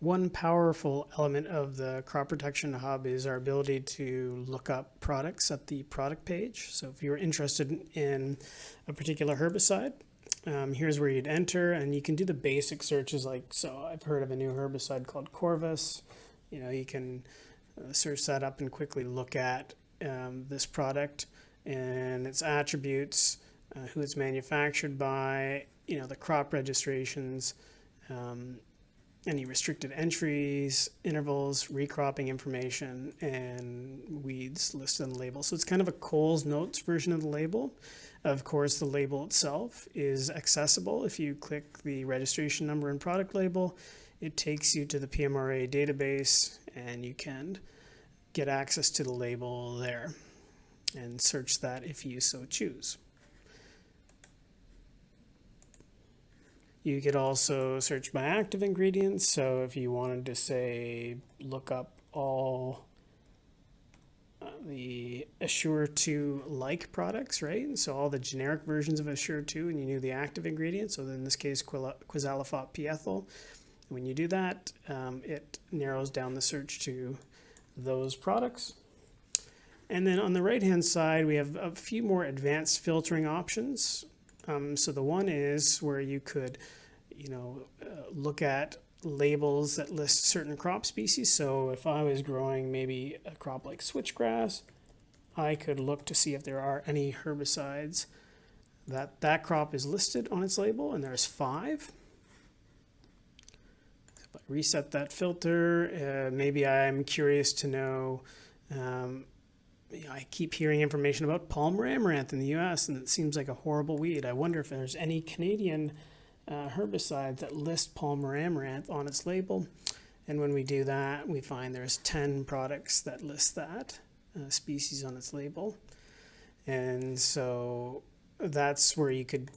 One powerful element of the Crop Protection Hub is our ability to look up products at the product page. So if you're interested in a particular herbicide, here's where you'd enter, and you can do the basic searches like, so I've heard of a new herbicide called Corvus. You can search that up and quickly look at this product and its attributes, who it's manufactured by, the crop registrations, any restricted entries, intervals, recropping information, and weeds listed on the label. So it's kind of a Coles Notes version of the label. Of course, the label itself is accessible. If you click the registration number and product label, it takes you to the PMRA database, and you can get access to the label there and search that if you so choose. You could also search by active ingredients. So if you wanted to, say, look up all the Assure 2 like products, right? So all the generic versions of Assure 2, and you knew the active ingredients. So in this case, quizalofop p-ethyl. When you do that, it narrows down the search to those products. And then on the right-hand side, we have a few more advanced filtering options. So the one is where you could, look at labels that list certain crop species. So if I was growing maybe a crop like switchgrass, I could look to see if there are any herbicides that crop is listed on its label, and there's 5. If I reset that filter, maybe I'm curious to know, I keep hearing information about Palmer amaranth in the US, and it seems like a horrible weed. I wonder if there's any Canadian herbicides that list Palmer amaranth on its label. And when we do that, we find there's 10 products that list that species on its label. And so that's where you could,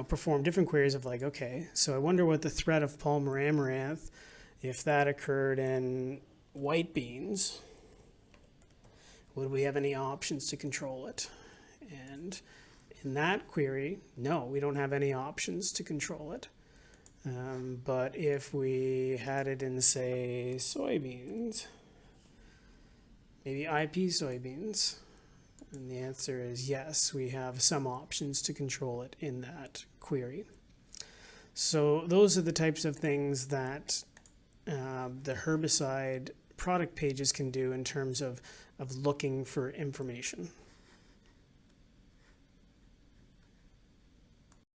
perform different queries of like, okay, so I wonder what the threat of Palmer amaranth, if that occurred in white beans, would we have any options to control it? And in that query, no, we don't have any options to control it. But if we had it in, say, soybeans, maybe IP soybeans, and the answer is yes, we have some options to control it in that query. So those are the types of things that the herbicide product pages can do in terms of looking for information.